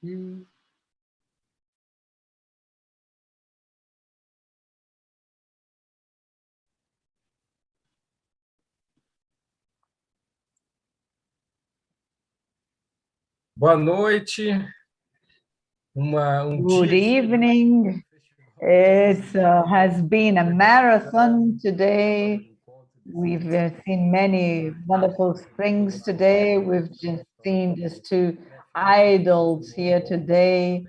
Boa noite. Good evening. It has been a marathon today. We've seen many wonderful things today. We've just seen these two idols here today,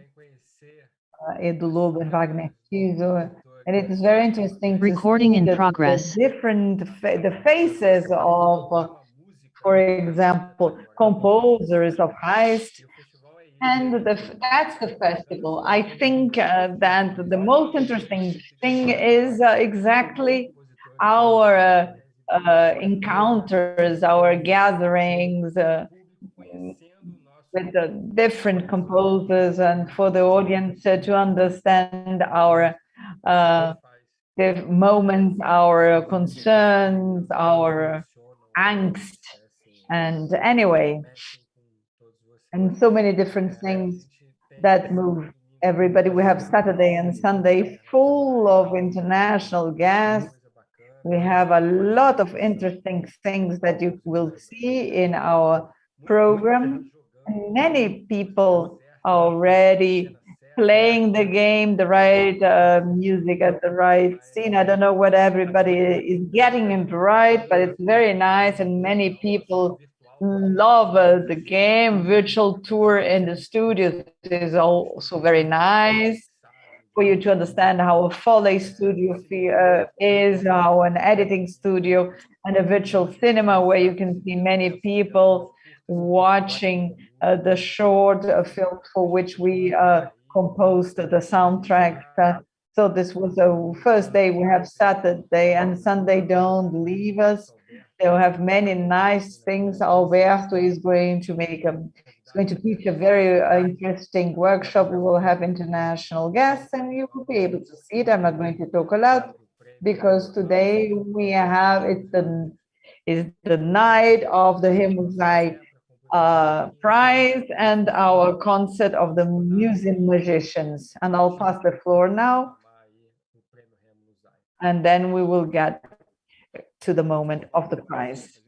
Edu Lobo and Wagner Tiso. And it is very interesting to see the faces of, for example, composers of Heist. And that's the festival. I think that the most interesting thing is exactly our encounters, our gatherings with the different composers, and for the audience to understand our the moments, our concerns, our angst. And anyway, and so many different things that move everybody. We have Saturday and Sunday full of international guests. We have a lot of interesting things that you will see in our program. And many people are already playing the game, the right music at the right scene. I don't know what everybody is getting it right, but it's very nice, and many people love the game. Virtual tour in the studios is also very nice for you to understand how a Foley studio is, how an editing studio, and a virtual cinema where you can see many people watching the short film for which we composed the soundtrack. So this was the first day. We have Saturday and Sunday. Don't leave us. They'll have many nice things. Alberto is going to teach a very interesting workshop. We will have international guests, and you will be able to see it. I'm not going to talk a lot because today we have it's the night of the Usai prize and our concert of the Musimágicos. And I'll pass the floor now, and then we will get to the moment of the prize.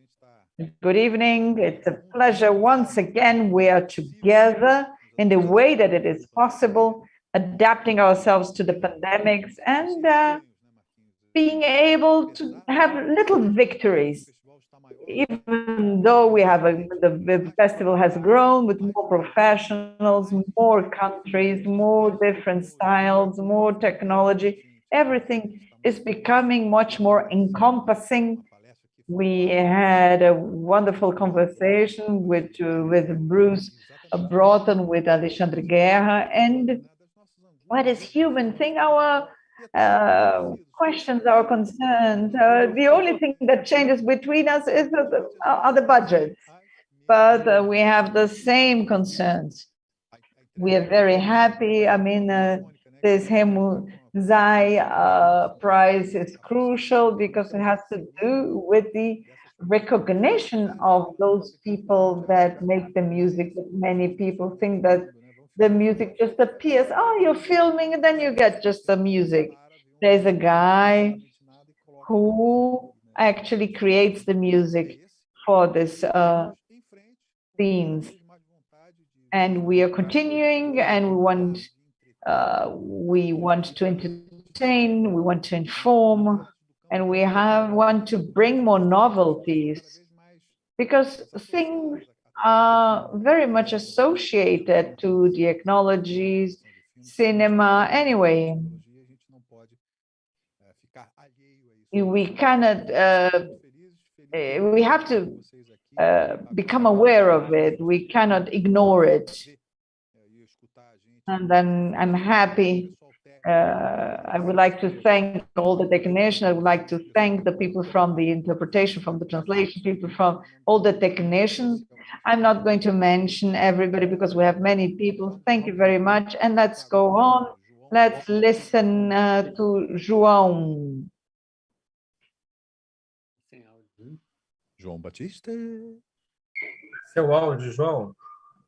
Good evening. It's a pleasure once again. We are together in the way that it is possible, adapting ourselves to the pandemics and being able to have little victories. Even though we have the festival has grown with more professionals, more countries, more different styles, more technology, everything is becoming much more encompassing. We had a wonderful conversation with Bruce Broughton, with Alexandre Guerra, and what is human thing? Our questions, our concerns. The only thing that changes between us are the budgets, but we have the same concerns. We are very happy. I mean, this Remo prize is crucial because it has to do with the recognition of those people that make the music. Many people think that the music just appears. Oh, you're filming and then you get just the music. There's a guy who actually creates the music for this themes. And we are continuing, and we want to entertain, we want to inform, and we want to bring more novelties, because things are very much associated to the technologies, cinema. Anyway, we cannot, we have to become aware of it. We cannot ignore it. And then I'm happy. I would like to thank all the technicians. I would like to thank the people from the interpretation, from the translation, people from all the technicians. I'm not going to mention everybody because we have many people. Thank you very much. And let's go on. Let's listen to João. João Batista. Seu áudio, João.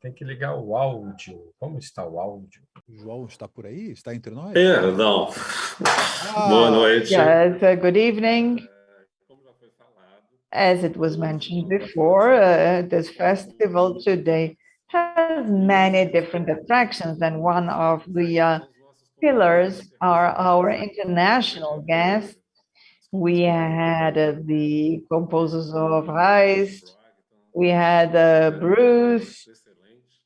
Tem que ligar o áudio. Como está o áudio? O João está por aí? Está entre nós? Perdão. Boa noite. Yes, good evening. As it was mentioned before, this festival today has many different attractions, and one of the pillars are our international guests. We had the composers of Heist, we had Bruce,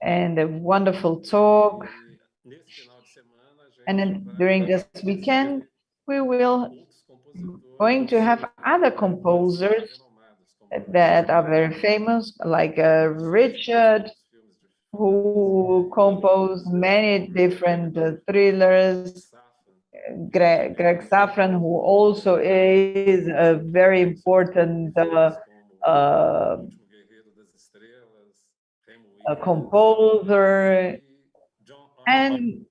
and a wonderful talk. And then during this weekend, we will going to have other composers that are very famous, like Richard, who composed many different thrillers. Greg Safran, who also is a very important composer, and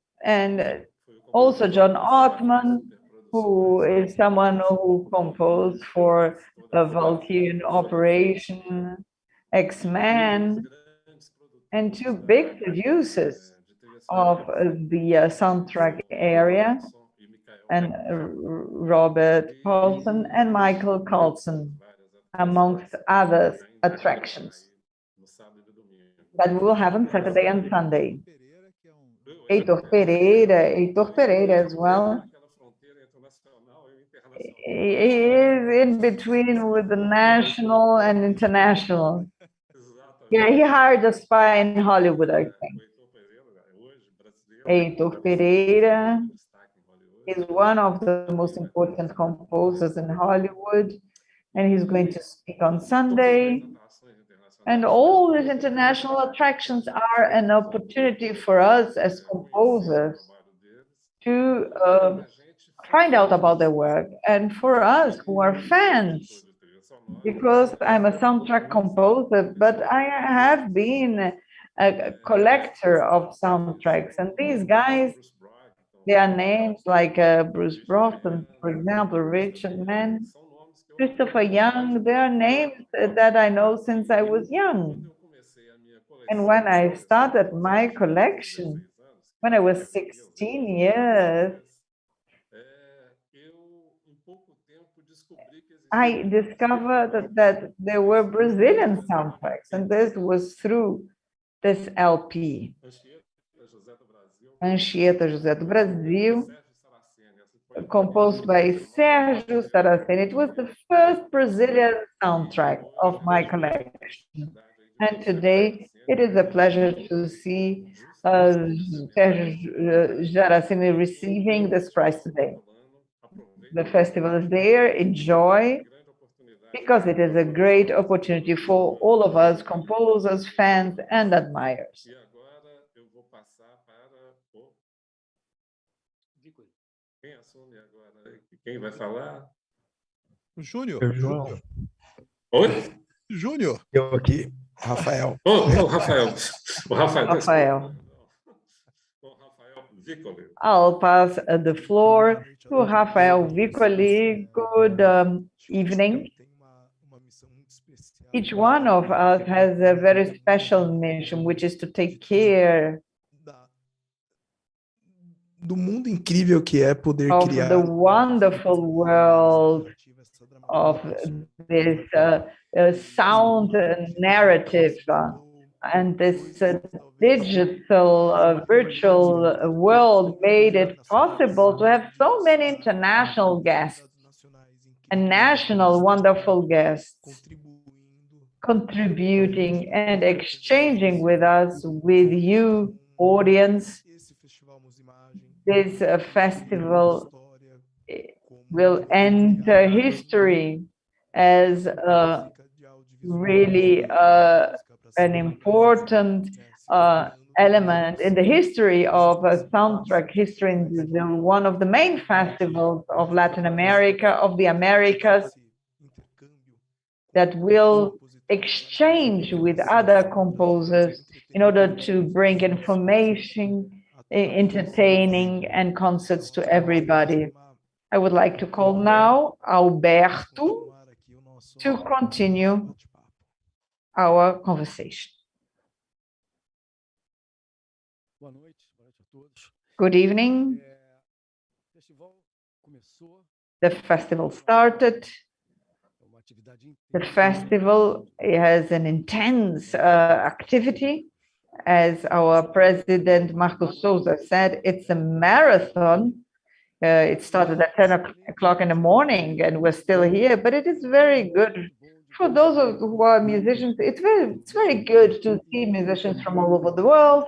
also John Ottman, who is someone who composed for the Valkyrian Operation, X-Men, and two big producers of the soundtrack area, and Robert Paulson and Michael Carlson, amongst other attractions that we will have on Saturday and Sunday. Heitor Pereira as well. He is in between with the national and international. Yeah, he hired a spy in Hollywood, I think. Heitor Pereira is one of the most important composers in Hollywood, and he's going to speak on Sunday. And all these international attractions are an opportunity for us as composers to find out about their work, and for us who are fans, because I'm a soundtrack composer, but I have been a collector of soundtracks, and these guys, their names like Bruce Broughton, for example, Richard Mann, Christopher Young, they are names that I know since I was young. And when I started my collection, when I was 16 years, I discovered that there were Brazilian soundtracks, and this was through this LP. Anchieta José do Brasil, composed by Sergio Saraceni. It was the first Brazilian soundtrack of my collection. And today, it is a pleasure to see Sergio Saraceni receiving this prize today. The festival is there, enjoy, because it is a great opportunity for all of us, composers, fans, and admirers. Quem vai falar? O Júnior. João. Oi? Júnior. Eu aqui, Rafael. O Rafael. O Rafael. Rafael. Vicoli. I'll pass the floor to Rafael Vicoli. Good evening. Each one of us has a very special mission, which is to take care Do mundo incrível que é poder of criar the wonderful world of this sound narrative and this digital virtual world made it possible to have so many international guests and national wonderful guests contributing and exchanging with us, with you, audience. This festival will enter history as really an important element in the history of soundtrack history in Brazil, one of the main festivals of Latin America, of the Americas, that will exchange with other composers in order to bring information, entertaining, and concerts to everybody. I would like to call now Alberto to continue our conversation. Good evening. The festival started. The festival has an intense activity. As our president, Marcos Souza, said, it's a marathon. It started at 10 o'clock in the morning and we're still here, but it is very good. For those who are musicians, it's very good to see musicians from all over the world.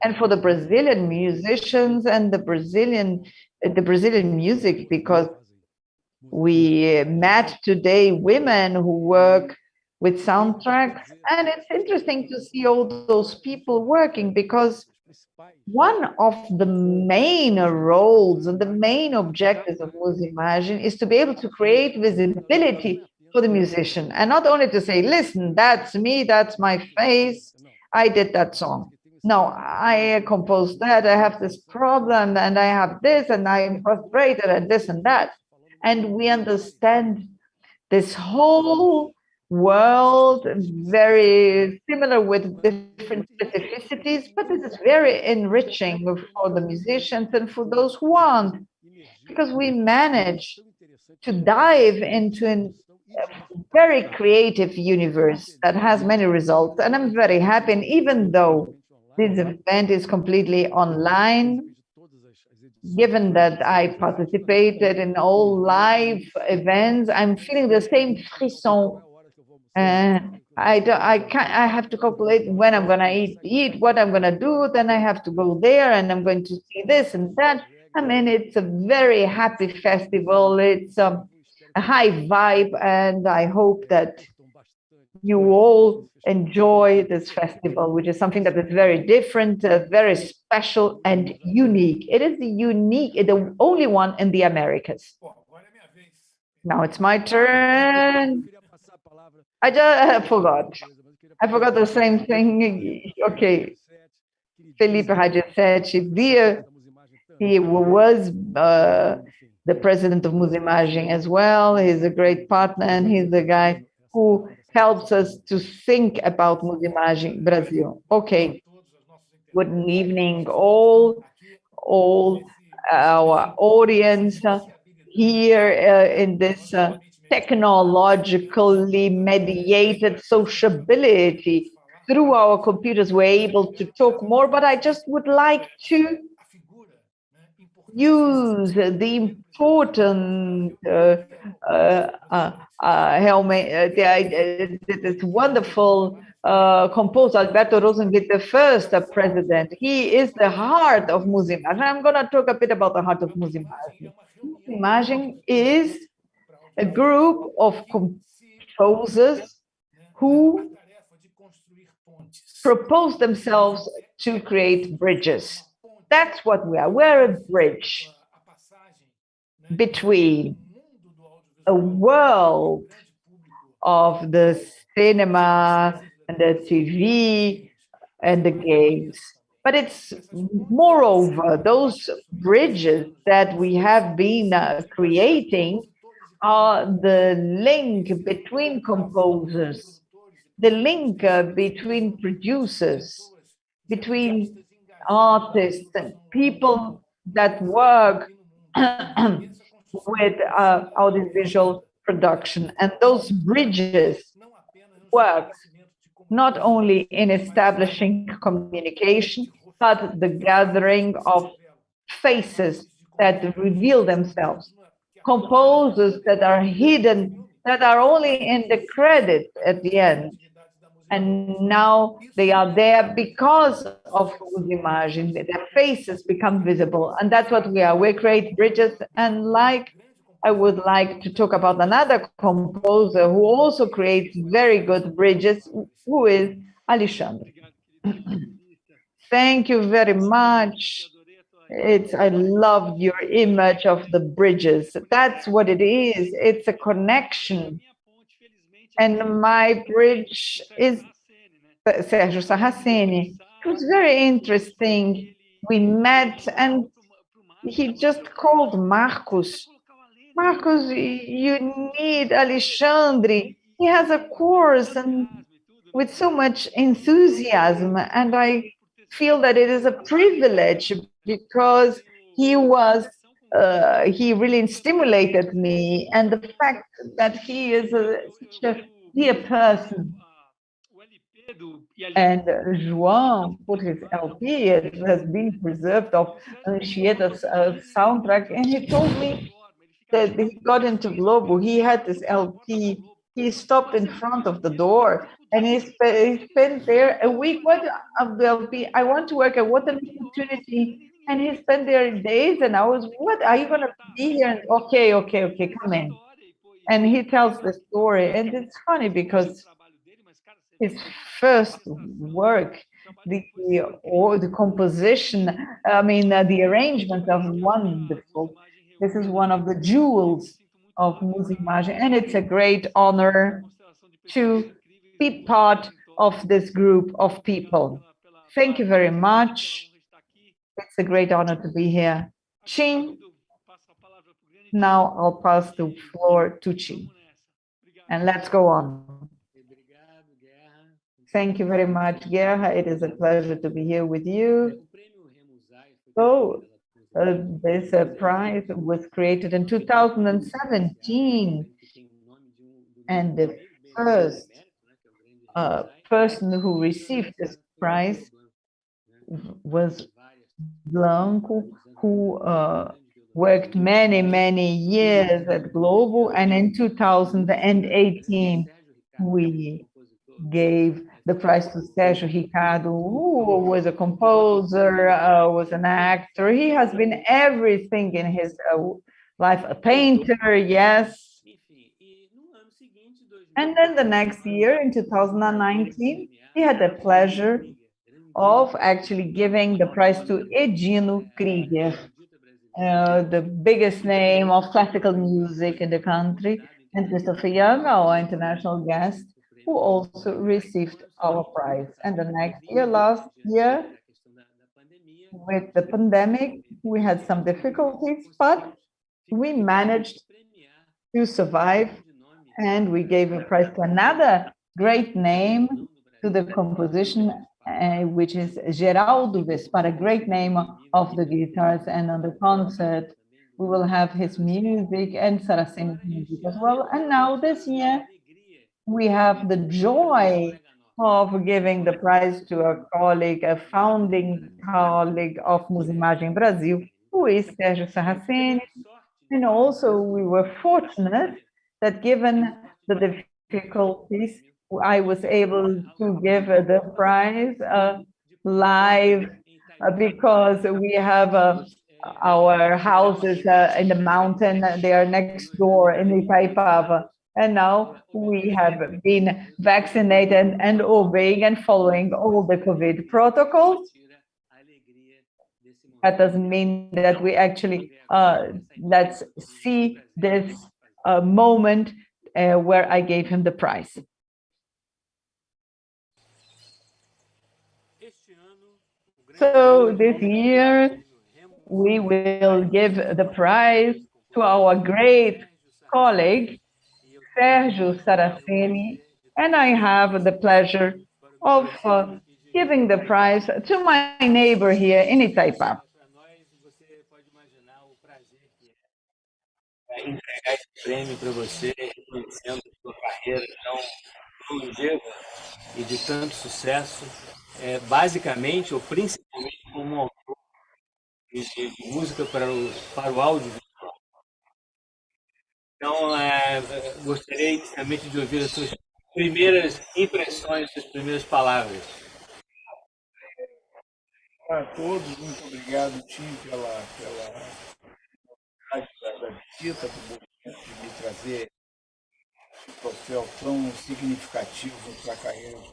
And for the Brazilian musicians and the Brazilian music, because we met today women who work with soundtracks, and it's interesting to see all those people working, because one of the main roles and the main objectives of Musimágicos is to be able to create visibility for the musician, and not only to say, listen, that's me, that's my face, I did that song. No, I composed that, I have this problem, and I have this, and I'm frustrated, and this and that. And we understand this whole world, very similar with different specificities, but this is very enriching for the musicians and for those who want, because we manage to dive into a very creative universe that has many results. And I'm very happy, and even though this event is completely online, given that I participated in all live events, I'm feeling the same frisson. I have to calculate when I'm gonna eat, what I'm gonna do, then I have to go there and I'm going to see this and that. I mean, it's a very happy festival. It's a high vibe, and I hope that you all enjoy this festival, which is something that is very different, very special and unique. It is the only one in the Americas. Now it's my turn. I just forgot. I forgot the same thing. Okay. Felipe Radicetti, he was the president of Musimágicos as well. He's a great partner, and he's the guy who helps us to think about Musimágicos Brazil. Okay. Good evening, all our audience here in this technologically mediated sociability. Through our computers, we're able to talk more, but I just would like to use the important helmet, this wonderful composer, Alberto Rosenblit, the first president. He is the heart of Musimágicos. I'm going to talk a bit about the heart of Musimágicos. Musimágicos is a group of composers who propose themselves to create bridges. That's what we are. We're a bridge between a world of the cinema and the TV and the games. But it's moreover, those bridges that we have been creating are the link between composers, the link between producers, between artists and people that work with audiovisual production. And those bridges work not only in establishing communication, but the gathering of faces that reveal themselves, composers that are hidden, that are only in the credit at the end. And now they are there because of Musimágicos. Their faces become visible, and that's what we are. We create bridges, and I would like to talk about another composer who also creates very good bridges, who is Alexandre. Thank you very much. I love your image of the bridges. That's what it is. It's a connection. And my bridge is Sergio Saraceni. It was very interesting. We met and he just called Marcos. Marcos, you need Alexandre. He has a course and with so much enthusiasm. And I feel that it is a privilege because he really stimulated me, and the fact that he is such a dear person. And João put his LP, it has been preserved of Anchieta's soundtrack, and he told me that he got into Globo, he had this LP, he stopped in front of the door, and he spent there a week. What of the LP? I want to work, what an opportunity. And he spent there days and hours. What, are you gonna be here? And, okay, come in. And he tells the story, and it's funny because his first work, the composition, I mean, the arrangements are wonderful. This is one of the jewels of Musimágicos, and it's a great honor to be part of this group of people. Thank you very much. It's a great honor to be here. Chin, now I'll pass the floor to Chin. And let's go on. Thank you very much, Guerra. It is a pleasure to be here with you. So, this prize was created in 2017, and the first person who received this prize was Blanco, who worked many years at Globo, and in 2018 we gave the prize to Sergio Ricardo, who was a composer, was an actor. He has been everything in his life, a painter, yes. And then the next year, in 2019, he had the pleasure of actually giving the prize to Edino Krieger, the biggest name of classical music in the country, and Christopher Young, our international guest, who also received our prize. And the next year, last year, with the pandemic, we had some difficulties, but we managed to survive, and we gave a prize to another great name to the composition, which is Geraldo Vespar, a great name of the guitars, and on the concert we will have his music and Saraceni music as well. And now this year we have the joy of giving the prize to a colleague, a founding colleague of Musimágicos Brazil, who is Sergio Saraceni. And also we were fortunate that given the difficulties, I was able to give the prize live because we have our houses in the mountain. They are next door in Itaipava. And now we have been vaccinated and obeying and following all the COVID protocols. That doesn't mean that we actually, let's see this moment where I gave him the prize. So this year, we will give the prize to our great colleague, Sergio Saraceni, and I have the pleasure of giving the prize to my neighbor here in Itaipava. Entregar esse prêmio para você, reconhecendo sua carreira tão longeva e de tanto sucesso, basicamente ou principalmente como autor de música para o audiovisual. Então, gostaria inicialmente de ouvir as suas primeiras impressões, suas primeiras palavras. A todos, muito obrigado, Tim, pela da visita, do movimento de me trazer um troféu tão significativo para a carreira de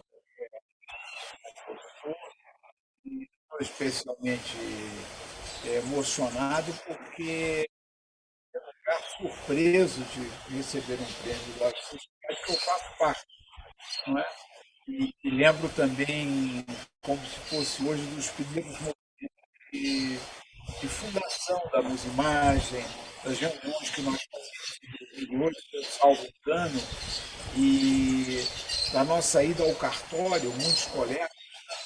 professor. E estou especialmente emocionado porque eu ficar surpreso de receber um prêmio da sociedade que eu faço parte, não é? E lembro também, como se fosse hoje, dos primeiros momentos de fundação da Musimágicos, das reuniões que nós fazíamos em 2008, salvo engano, e da nossa ida ao cartório, muitos colegas,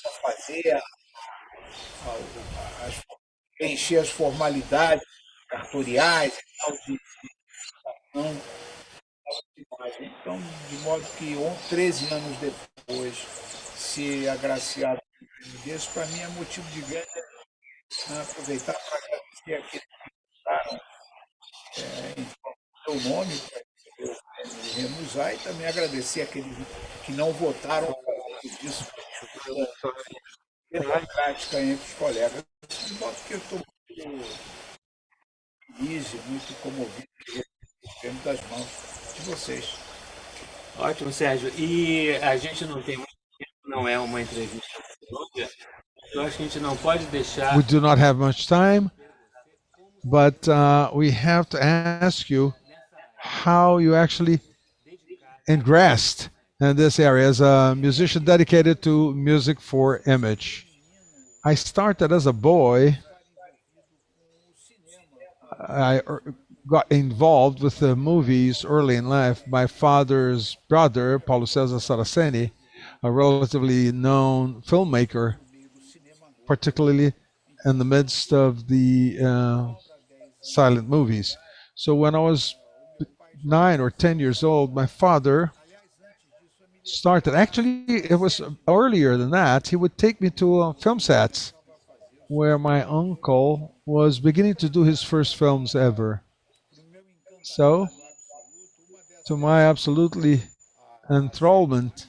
para fazer as preencher as formalidades cartoriais e tal, não, então, de modo que 13 anos depois, ser agraciado com um prêmio desse, para mim é motivo de grande, né, aproveitar para agradecer aqueles que votaram em seu nome para receber o prêmio Remo Usai, e também agradecer aqueles que não votaram por causa disso, democrática entre os colegas. De modo que eu estou muito feliz e muito comovido de receber o prêmio das mãos de vocês. Ótimo, Sérgio. E a gente não tem muito tempo, não é uma entrevista longa. Eu acho que a gente não pode deixar. We do not have much time, but we have to ask you how you actually ingressed in this area as a musician dedicated to music for image. I started as a boy. I got involved with the movies early in life. My father's brother, Paulo César Saraceni, a relatively known filmmaker, particularly in the midst of the silent movies. So when I was 9 or 10 years old, my father started. Actually, it was earlier than that. He would take me to film sets where my uncle was beginning to do his first films ever. So, to my absolutely enthrallment,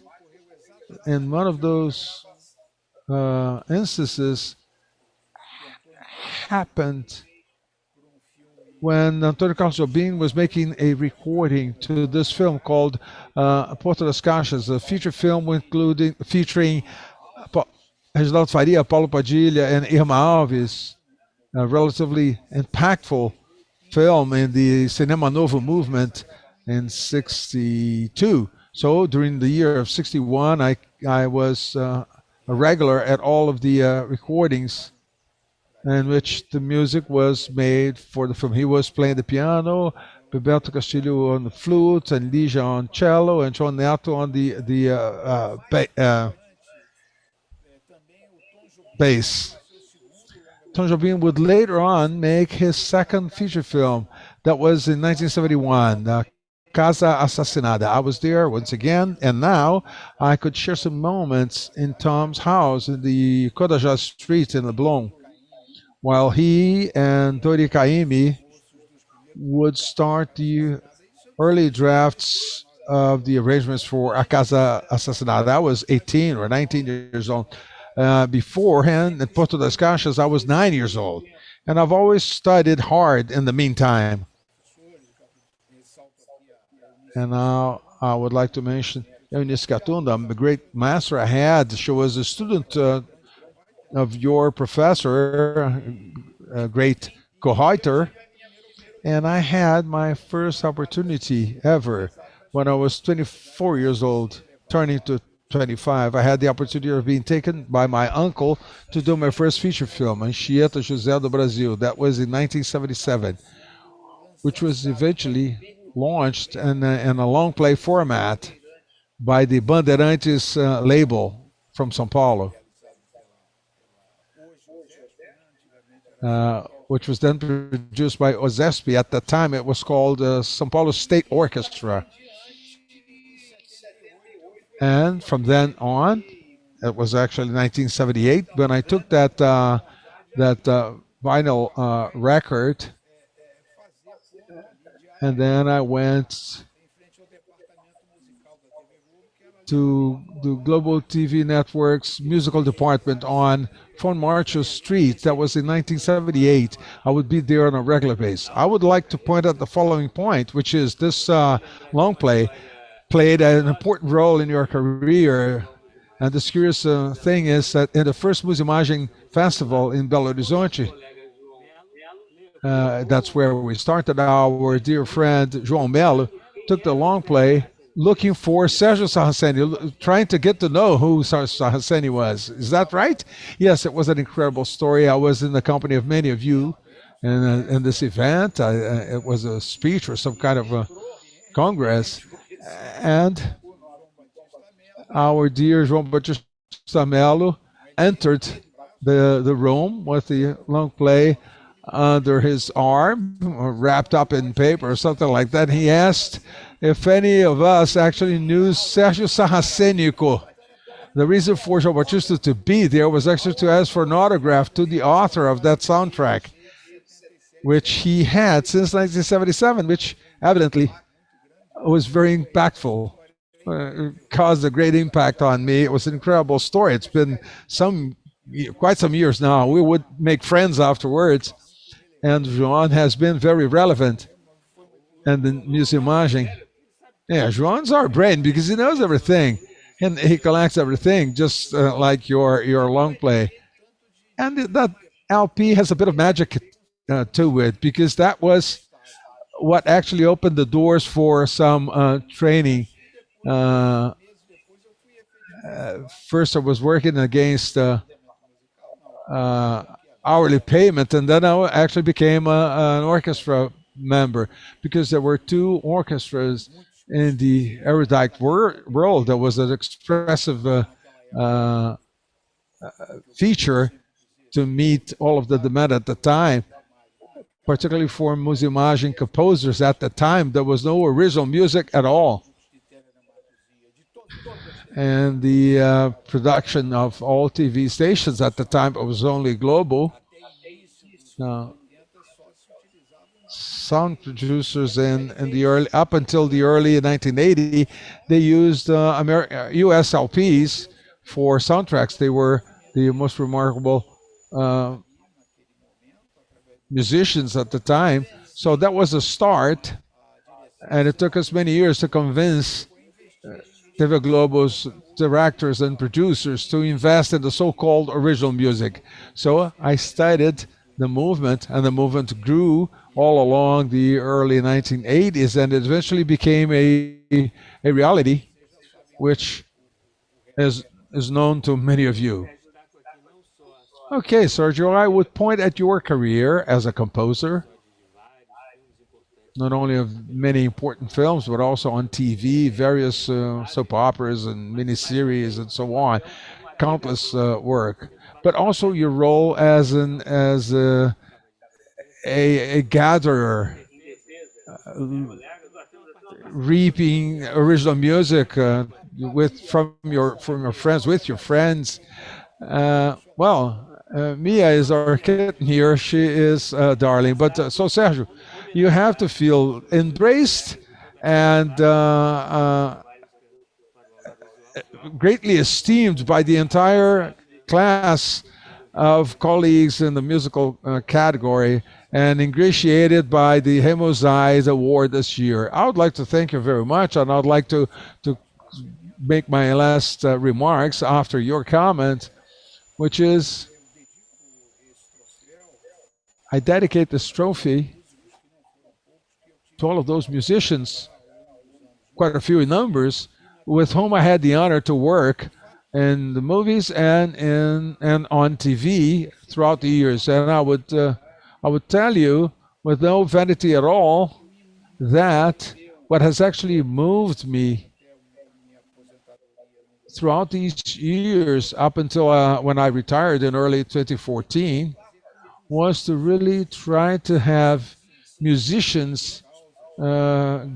in one of those instances happened when Antônio Carlos Jobim was making a recording to this film called Porta das Caixas, a feature film featuring Reginaldo Faria, Paulo Padilha, and Irma Alves, a relatively impactful film in the Cinema Novo movement in '62. So during the year of '61, I was a regular at all of the recordings in which the music was made for the film. He was playing the piano, Bebeto Castilho on the flute, and Lígia on cello, and João Neto on the bass. Tom Jobim would later on make his second feature film. That was in 1971, Casa Assassinada. I was there once again, and now I could share some moments in Tom's house in the Codajá Street in Leblon, while he and Tori Caymmi would start the early drafts of the arrangements for A Casa Assassinada. I was 18 or 19 years old. Beforehand, at Porto das Caixas, I was 9 years old. And I've always studied hard in the meantime. And now I would like to mention Eunice Catunda, the great master I had. She was a student of your professor, a great Kohreuter. And I had my first opportunity ever when I was 24 years old, turning to 25. I had the opportunity of being taken by my uncle to do my first feature film, Anchieta José do Brasil. That was in 1977, which was eventually launched in a long play format by the Bandeirantes label from São Paulo, which was then produced by OZESP. At the time, it was called São Paulo State Orchestra. And from then on, it was actually 1978 when I took that vinyl record, and then I went to the Global TV Network's musical department on Von Marcho Street. That was in 1978. I would be there on a regular basis. I would like to point out the following point, which is this long play played an important role in your career. And this curious thing is that in the first Musimágicos festival in Belo Horizonte, that's where we started, our dear friend João Melo took the long play looking for Sergio Saraceni, trying to get to know who Saraceni was. Is that right? Yes, it was an incredible story. I was in the company of many of you in this event. It was a speech or some kind of a congress. And our dear João Batista Melo entered the room with the long play under his arm, or wrapped up in paper or something like that. He asked if any of us actually knew Sergio Saraceni. The reason for João Batista to be there was actually to ask for an autograph to the author of that soundtrack, which he had since 1977, which evidently was very impactful. It caused a great impact on me. It was an incredible story. It's been quite some years now. We would make friends afterwards, and João has been very relevant. And the Musimágicos, yeah, João's our brain because he knows everything, and he collects everything, just like your long play. And that LP has a bit of magic to it, because that was what actually opened the doors for some training. First, I was working against hourly payment, and then I actually became an orchestra member, because there were two orchestras in the erudite world. There was an expressive feature to meet all of the demand at the time, particularly for Musimágicos composers. At the time, there was no original music at all. And the production of all TV stations at the time, it was only global. Sound producers in the early, up until the early 1980, they used US LPs for soundtracks. They were the most remarkable musicians at the time. So that was a start, and it took us many years to convince TV Globo's directors and producers to invest in the so-called original music. So I studied the movement, and the movement grew all along the early 1980s, and it eventually became a reality, which is known to many of you. Okay, Sergio, I would point at your career as a composer, not only of many important films, but also on TV, various soap operas and miniseries and so on, countless work. But also your role as a gatherer, reaping original music from your friends, with your friends. Mia is our kitten here. She is darling. But so Sergio, you have to feel embraced and greatly esteemed by the entire class of colleagues in the musical category, and ingratiated by the Remo Usai award this year. I would like to thank you very much, and I would like to make my last remarks after your comment, which is, I dedicate this trophy to all of those musicians, quite a few in numbers, with whom I had the honor to work in the movies and on TV throughout the years. And I would tell you, with no vanity at all, that what has actually moved me throughout these years, up until when I retired in early 2014, was to really try to have musicians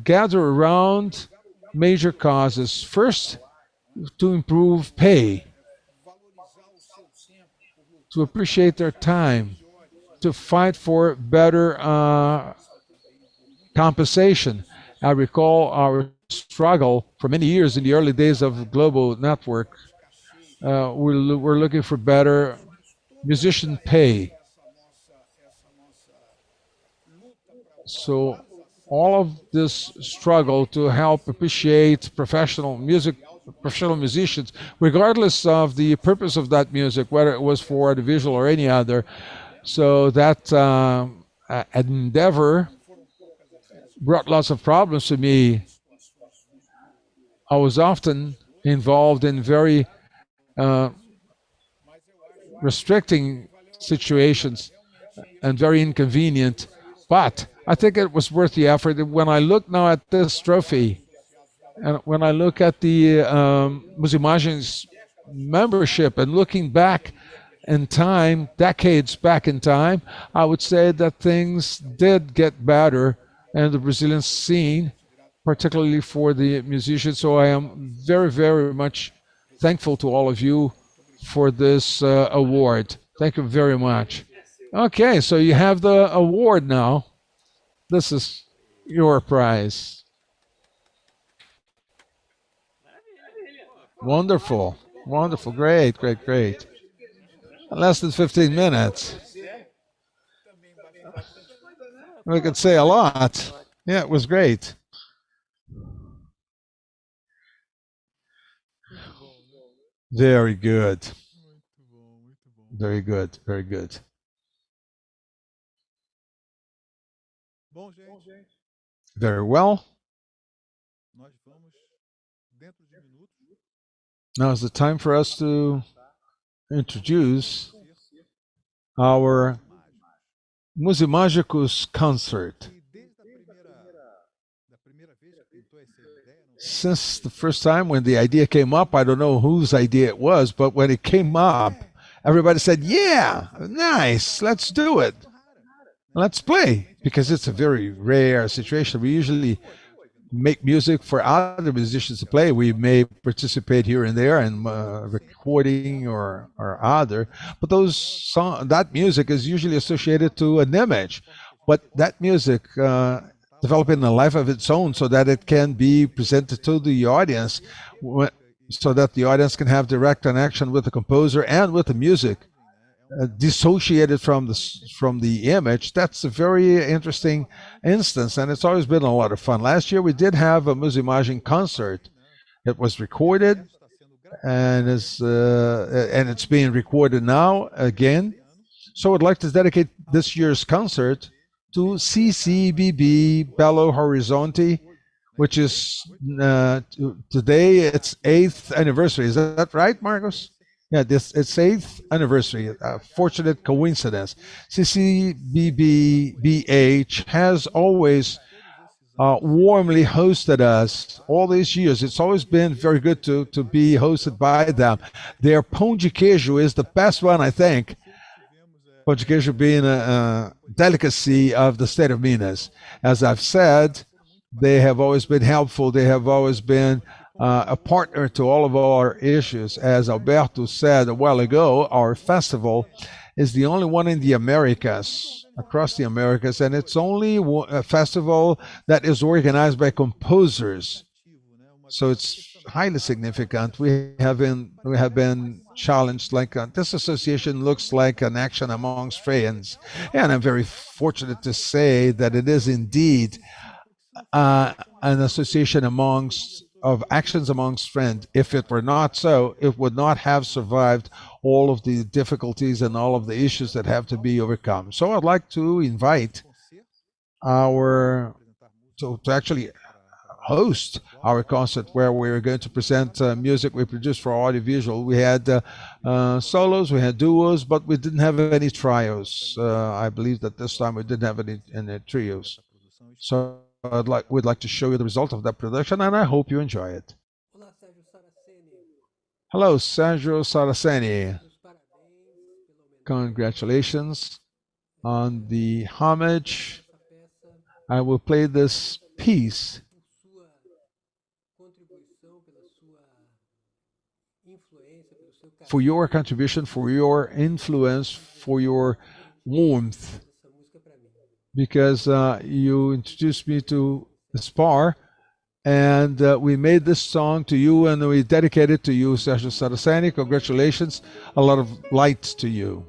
gather around major causes. First, to improve pay, to appreciate their time, to fight for better compensation. I recall our struggle for many years in the early days of Global Network. We're looking for better musician pay. So all of this struggle to help appreciate professional musicians, regardless of the purpose of that music, whether it was for the visual or any other. So that endeavor brought lots of problems to me. I was often involved in very restricting situations and very inconvenient, but I think it was worth the effort. When I look now at this trophy, and when I look at the Musimágicos membership, and looking back in time, decades back in time, I would say that things did get better in the Brazilian scene, particularly for the musicians. So I am very, very much thankful to all of you for this award. Thank you very much. Okay, so you have the award now. This is your prize. Wonderful, wonderful, great, great, great. Less than 15 minutes. We could say a lot. Yeah, it was great. Very good. Very good, very good. Very well. Now is the time for us to introduce our Musimágicos concert. Since the first time when the idea came up, I don't know whose idea it was, but when it came up, everybody said, yeah, nice, let's do it. Let's play, because it's a very rare situation. We usually make music for other musicians to play. We may participate here and there in recording or other, but that music is usually associated to an image. But that music developing a life of its own so that it can be presented to the audience, so that the audience can have direct connection with the composer and with the music, dissociated from the image. That's a very interesting instance, and it's always been a lot of fun. Last year we did have a Musimágicos concert. It was recorded, and it's being recorded now again. So I'd like to dedicate this year's concert to CCBB Belo Horizonte, which is today its 8th anniversary. Is that right, Marcos? Yeah, it's 8th anniversary. A fortunate coincidence. CCBBH has always warmly hosted us all these years. It's always been very good to be hosted by them. Their pão de queijo is the best one, I think. Pão de queijo being a delicacy of the state of Minas. As I've said, they have always been helpful. They have always been a partner to all of our issues. As Alberto said a while ago, our festival is the only one in the Americas, across the Americas, and it's only a festival that is organized by composers. So it's highly significant. We have been challenged like this association looks like an action amongst friends, and I'm very fortunate to say that it is indeed an association of actions amongst friends. If it were not so, it would not have survived all of the difficulties and all of the issues that have to be overcome. So I'd like to invite to actually host our concert, where we're going to present music we produced for audiovisual. We had solos, we had duos, but we didn't have any trios. I believe that this time we didn't have any trios. So we'd like to show you the result of that production, and I hope you enjoy it. Hello, Sergio Saraceni. Congratulations on the homage. I will play this piece for your contribution, for your influence, for your warmth, because you introduced me to Spar, and we made this song to you, and we dedicate it to you, Sergio Saraceni. Congratulations. A lot of light to you.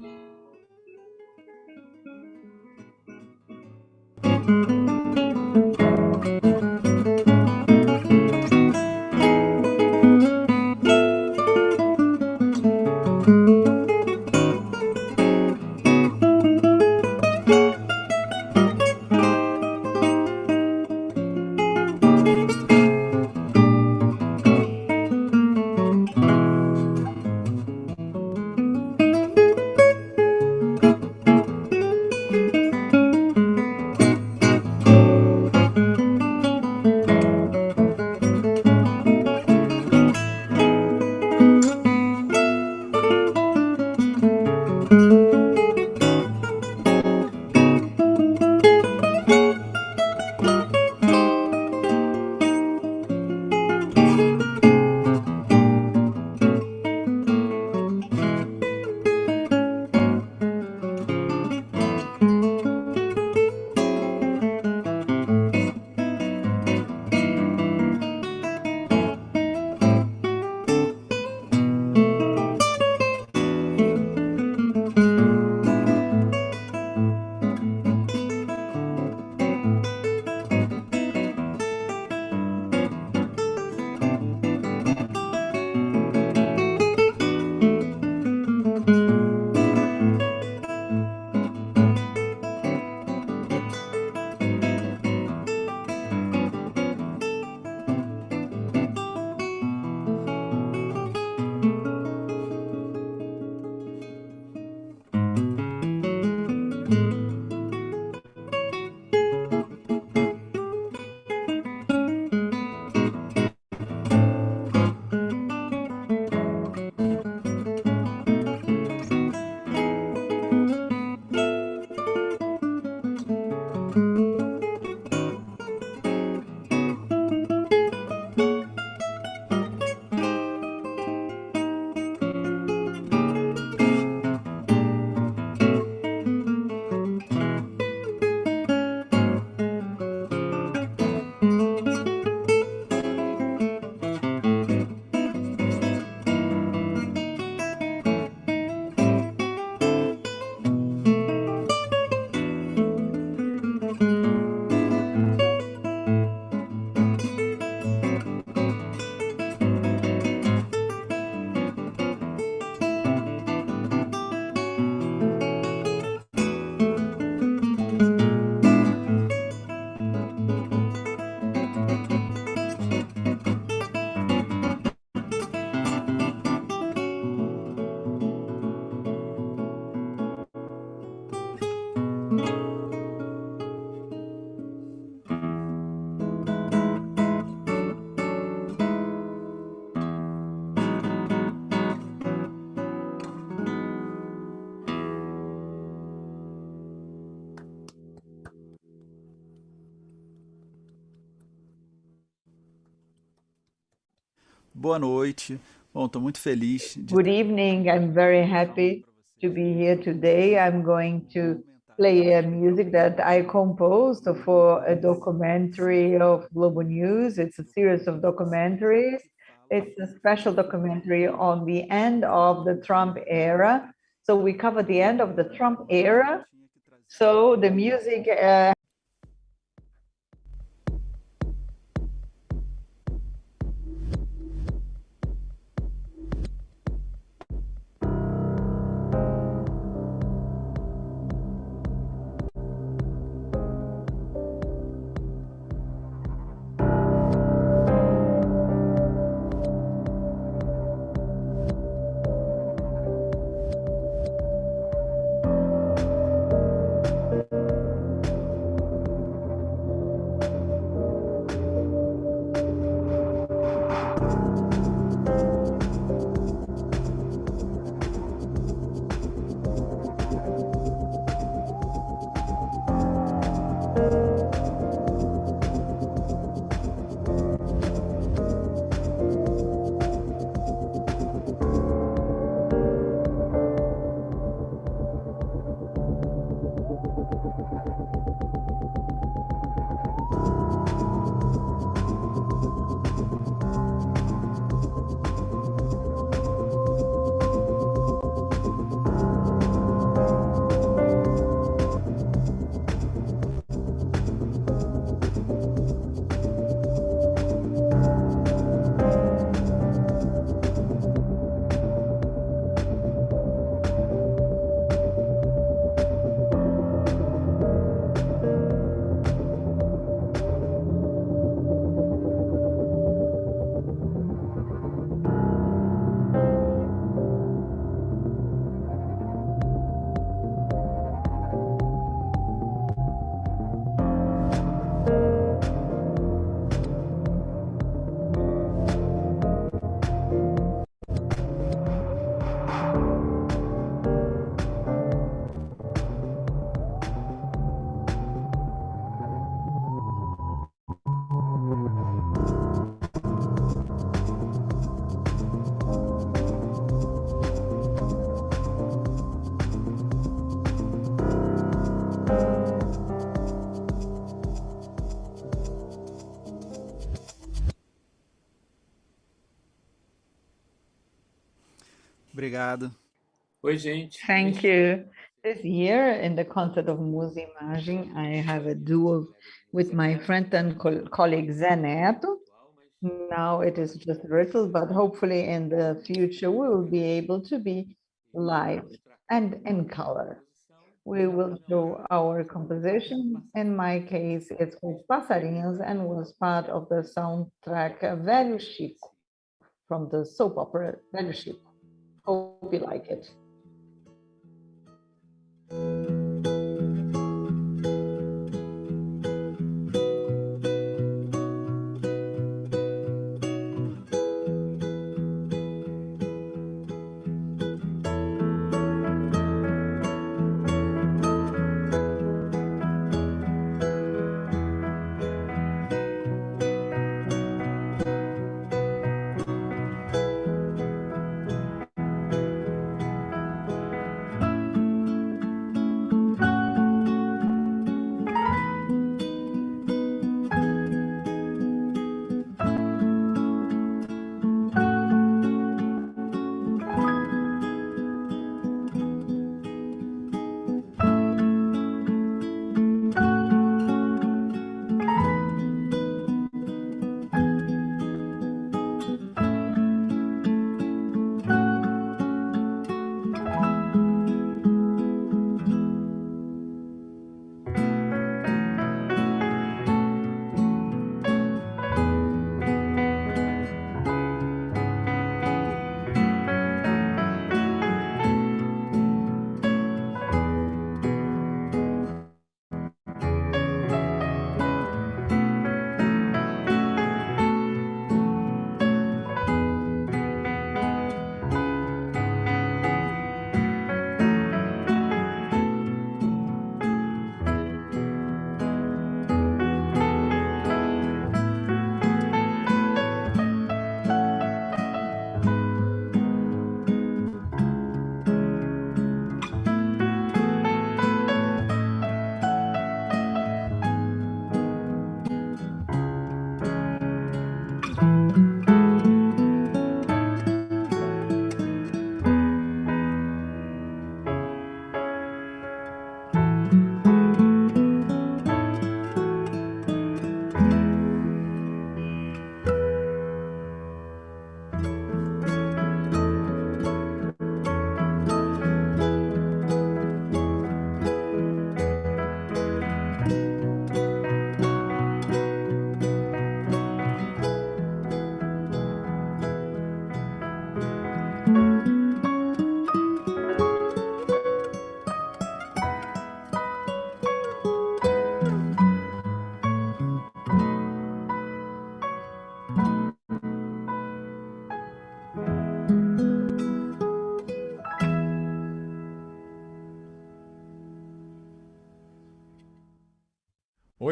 Boa noite. Bom, estou muito feliz de Good evening. I'm very happy to be here today. I'm going to play a music that I composed for a documentary of Globo News. It's a series of documentaries. It's a special documentary on the end of the Trump era. So we cover the end of the Trump era. So the music Obrigado. Oi, gente. Thank you. This year in the concert of Musimágicos, I have a duo with my friend and colleague Zé Neto. Now it is just virtual, but hopefully in the future we will be able to be live and in color. We will show our composition. In my case, it's called Passarinhos and was part of the soundtrack Velho Chico from the soap opera Velho Chico. Hope you like it.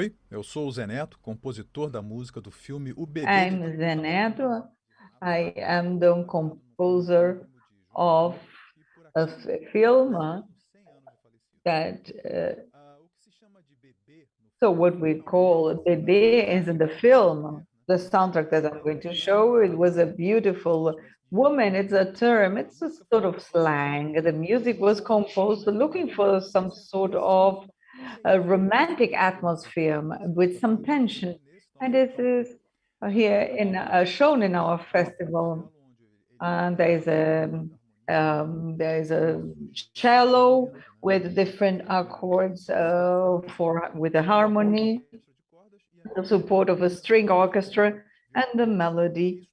Oi, eu sou o Zé Neto, compositor da música do filme O Bebê de I'm Zé Neto. I am the composer of a film that so what we call Bebê is in the film, the soundtrack that I'm going to show. It was a beautiful woman. It's a term, it's a sort of slang. The music was composed looking for some sort of a romantic atmosphere with some tension. And this is here in shown in our festival. And there is a cello with different accords with the harmony, the support of a string orchestra, and the melody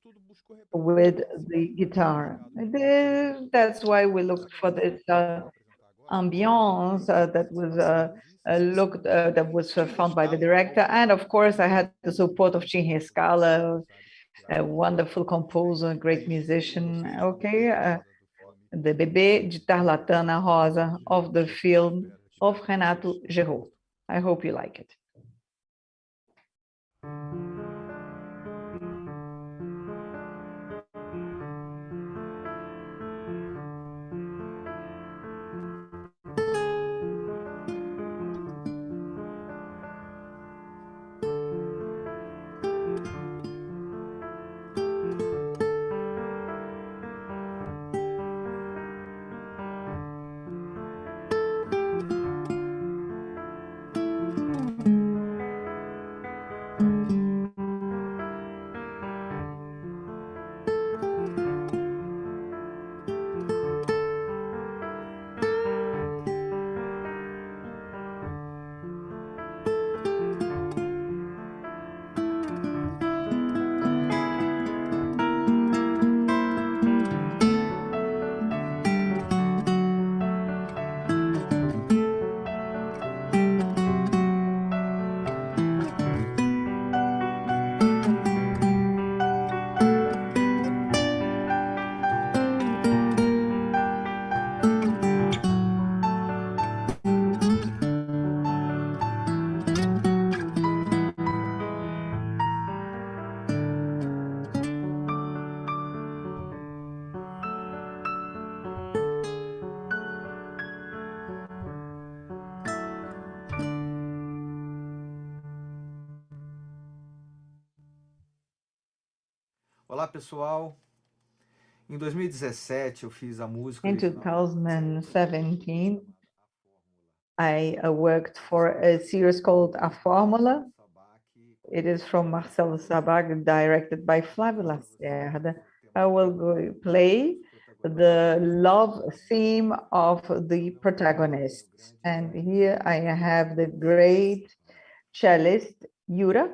with the guitar. That's why we looked for this ambiance that was found by the director, and of course I had the support of Chinhe Scala, a wonderful composer, great musician. Okay, the Bebê de Tarlatana Rosa of the film of Renato Gerot. I hope you like it. Olá, pessoal. Em 2017, eu fiz a música In original. 2017, I worked for a series called A Fórmula. It is from Marcelo Sabac, directed by Flávio Lacerda. I will play the love theme of the protagonist. And here I have the great cellist, Yura.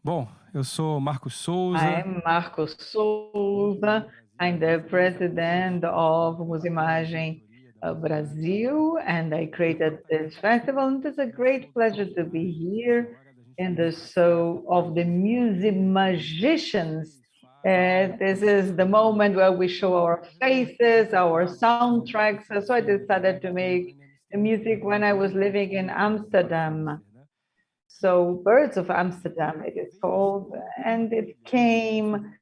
Bom, eu sou Marcos Souza. I'm Marcos Souza. I'm the president of Musimágicos Brazil, and I created this festival. And it's a great pleasure to be here in the show of the Musimágicos. This is the moment where we show our faces, our soundtracks. So I decided to make the music when I was living in Amsterdam. So Birds of Amsterdam, it is called, and it came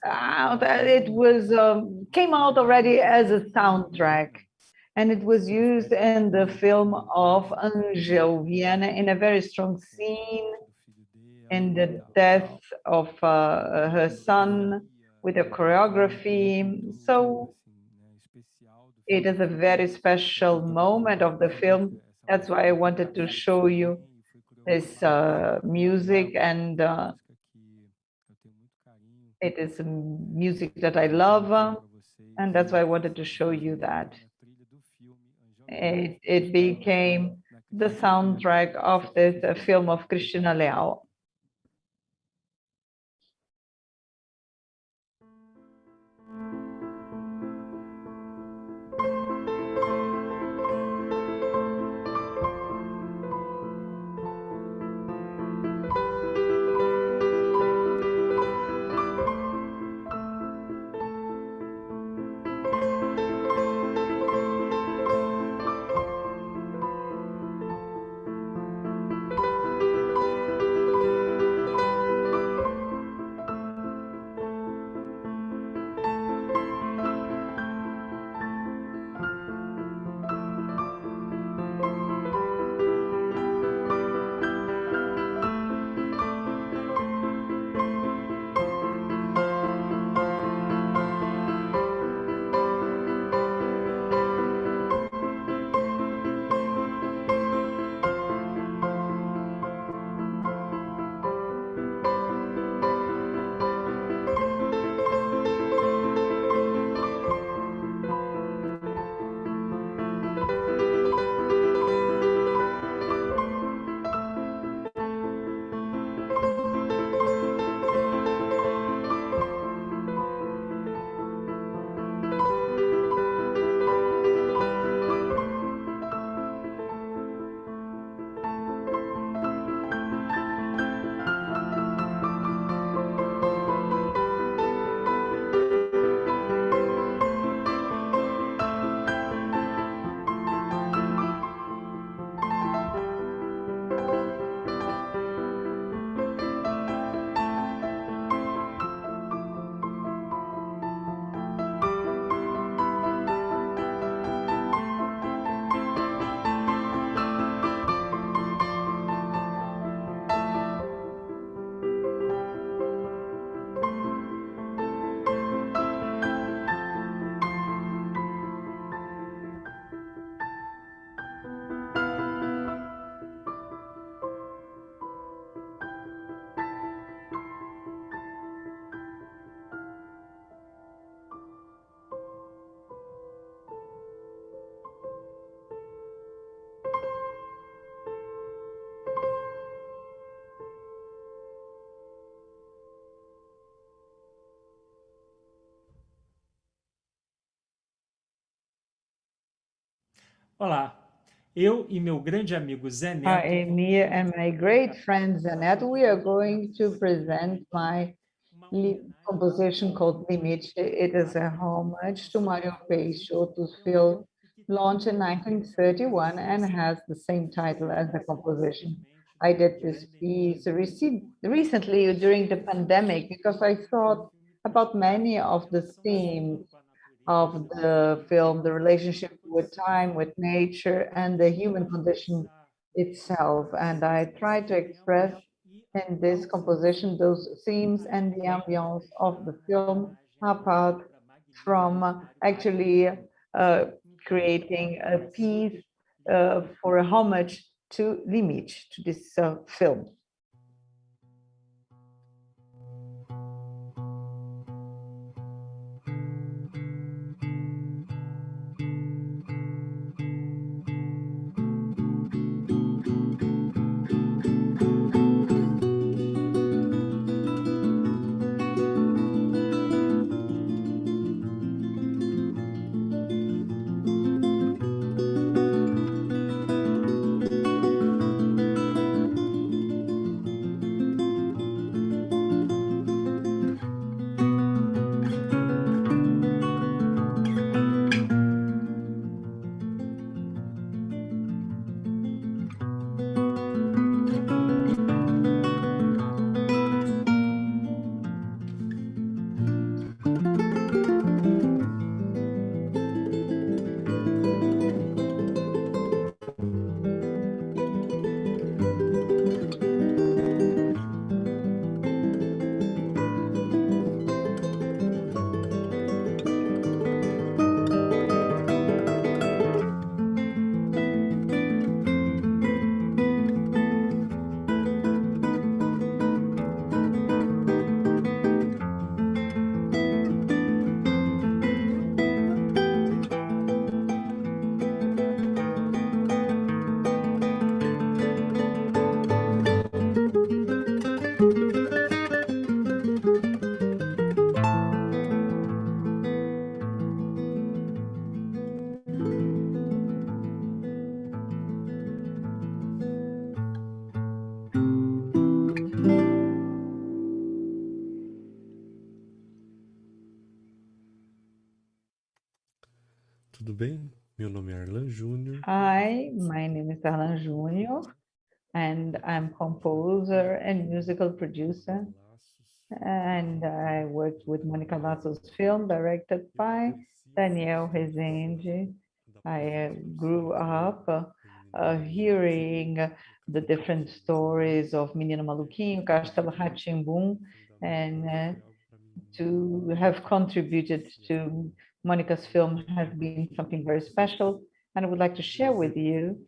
out. Came out already as a soundtrack, and it was used in the film of Angel Viana in a very strong scene in the death of her son with a choreography. So it is a very special moment of the film. That's why I wanted to show you this music, and it is music that I love, and that's why I wanted to show you that. It became the soundtrack of this film of Cristina Leal. Olá, eu e meu grande amigo Zé Neto. Me and my great friend Zé Neto, we are going to present my composition called Limite. It is a homage to Mario Peixoto's film launched in 1931 and has the same title as the composition. I did this piece recently during the pandemic because I thought about many of the themes of the film, the relationship with time, with nature, and the human condition itself. And I try to express in this composition those themes and the ambience of the film, apart from actually creating a piece for a homage to Limite, to this film. tudo bem? Meu nome é Arlan Júnior. Hi, my name is Alan Júnior, and I'm composer and musical producer. And I worked with Monica Lasso's film, directed by Daniel Rezende. I grew up hearing the different stories of Menino Maluquinho, Castelo rá and to have contributed to Monica's film has been something very special. And I would like to share with you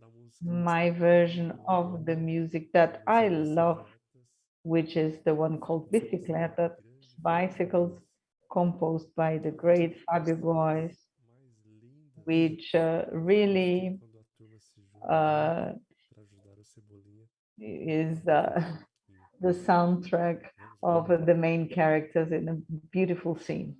my version of the music that I love, which is the one called Bicicleta, Bicycles, composed by the great Fábio Góes, which really is the soundtrack of the main characters in a beautiful scene.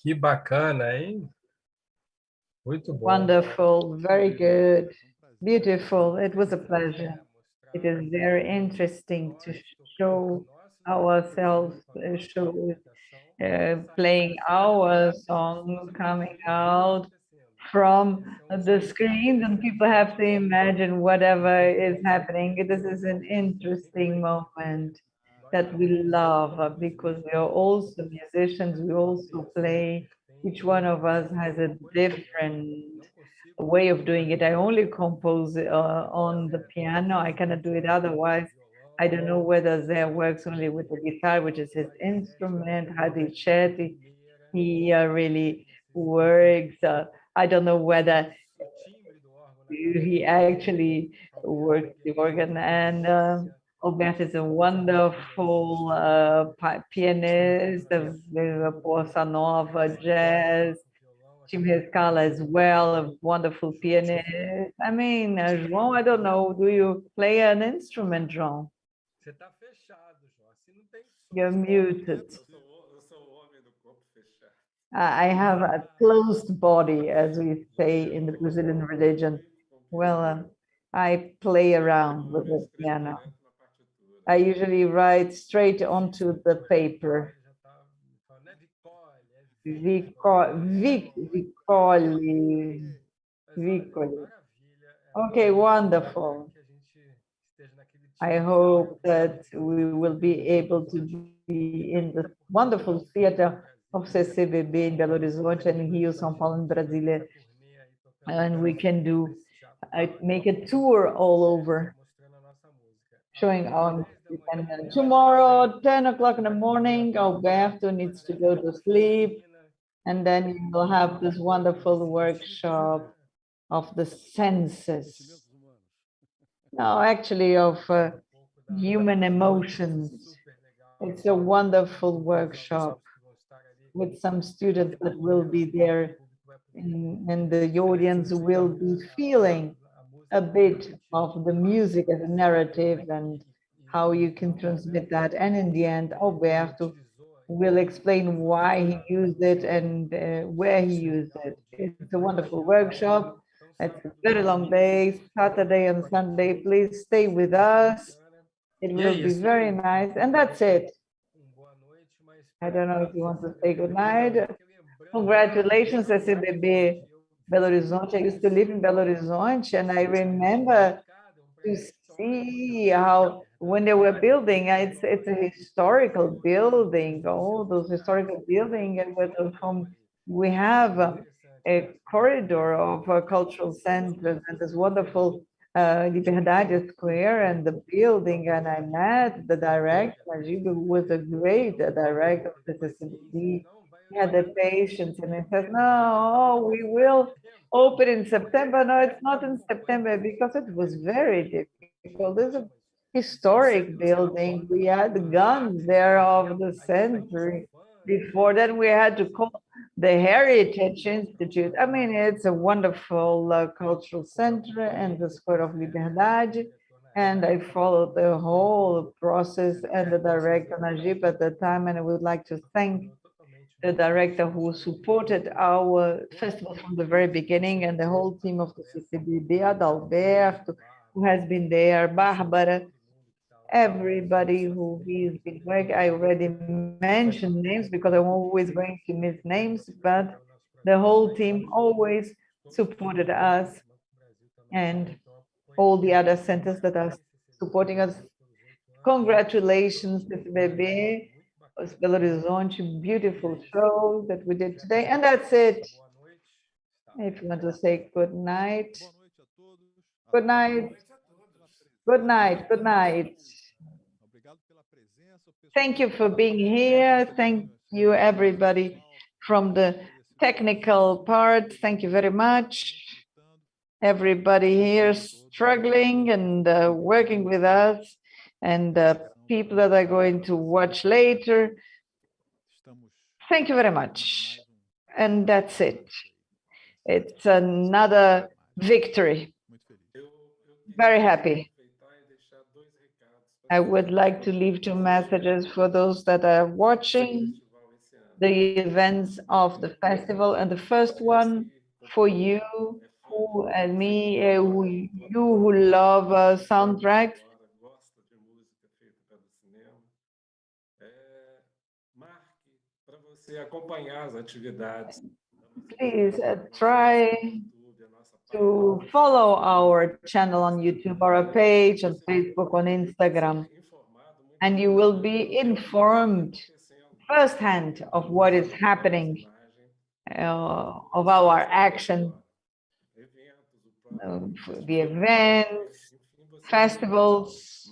Que bacana, hein? Muito bom. Wonderful, very good, beautiful. It was a pleasure. It is very interesting to show ourselves, playing our songs coming out from the screens, and people have to imagine whatever is happening. This is an interesting moment that we love because we are also musicians, we also play. Each one of us has a different way of doing it. I only compose on the piano. I cannot do it otherwise. I don't know whether Zé works only with the guitar, which is his instrument. Hadi Chetty, he really works. I don't know whether he actually works the organ. And Albert is a wonderful pianist of bossa nova, jazz. Tim Rescala as well, a wonderful pianist. I mean, João, I don't know, do you play an instrument, João? You're muted. I have a closed body, as we say in the Brazilian religion. Well, I play around with the piano. I usually write straight onto the paper. Vicoli. Okay, wonderful. I hope that we will be able to be in the wonderful theater of CCBB in Belo Horizonte and Rio, São Paulo, and Brasília, and we can do make a tour all over, showing our music. And tomorrow, 10 o'clock in the morning, Alberto needs to go to sleep, and then you will have this wonderful workshop of the senses. No, actually, of human emotions. It's a wonderful workshop with some students that will be there, and the audience will be feeling a bit of the music as a narrative and how you can transmit that. And in the end, Alberto will explain why he used it and where he used it. It's a wonderful workshop. It's a very long day, Saturday and Sunday. Please stay with us. It will be very nice. And that's it. I don't know if you want to say good night. Congratulations, SCBB Belo Horizonte. I used to live in Belo Horizonte, and I remember to see how when they were building, it's a historical building, all those historical buildings, and we have a corridor of cultural centers and this wonderful Liberdade Square and the building, and I met the director, Sergio, who was a great director of the CCBB. He had the patience, and he said, no, we will open in September. No, it's not in September because it was very difficult. There's a historic building. We had guns there of the century. Before then, we had to call the Heritage Institute. I mean, it's a wonderful cultural center and the Square of Liberdade. And I followed the whole process and the director, Najib, at the time. And I would like to thank the director who supported our festival from the very beginning, and the whole team of the CCBB, Adalberto, who has been there, Bárbara, everybody who has been working. I already mentioned names because I'm always going to miss names, but the whole team always supported us, and all the other centers that are supporting us. Congratulations, CCBB. Belo Horizonte, beautiful show that we did today. And that's it. If you want to say good night. Good night. Good night. Good night. Thank you for being here. Thank you, everybody from the technical part. Thank you very much. Everybody here struggling and working with us, and people that are going to watch later. Thank you very much. And that's it. It's another victory. Very happy. I would like to leave two messages for those that are watching the events of the festival. And the first one for you who and me, you who love soundtracks. Please try to follow our channel on YouTube, or a page on Facebook, on Instagram, and you will be informed firsthand of what is happening, of our action, the events, festivals.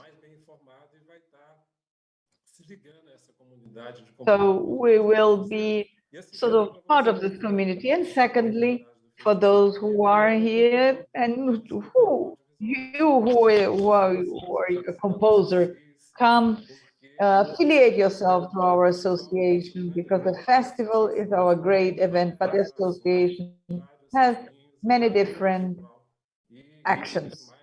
So we will be sort of part of this community. And secondly, for those who are here and who are a composer, come affiliate yourself to our association, because the festival is our great event, but the association has many different actions.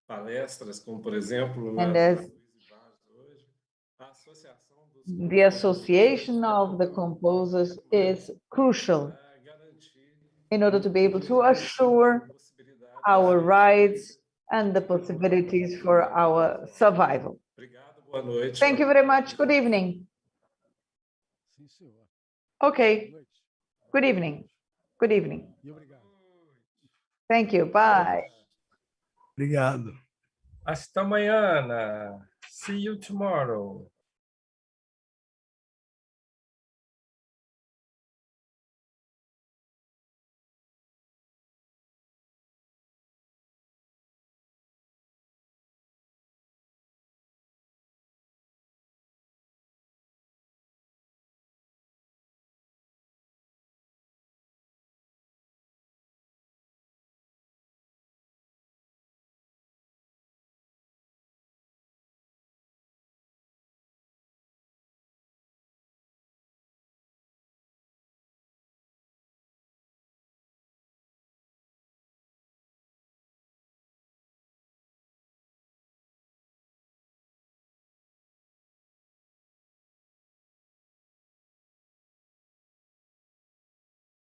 palestras, como por exemplo And na as hoje, a associação dos the association of the composers is crucial in order to be able to assure our rights and the possibilities for our survival. Boa noite. Thank you very much. Good evening. Okay. Good evening. Good evening. Thank you. Bye. Obrigado. Hasta amanhã. See you tomorrow.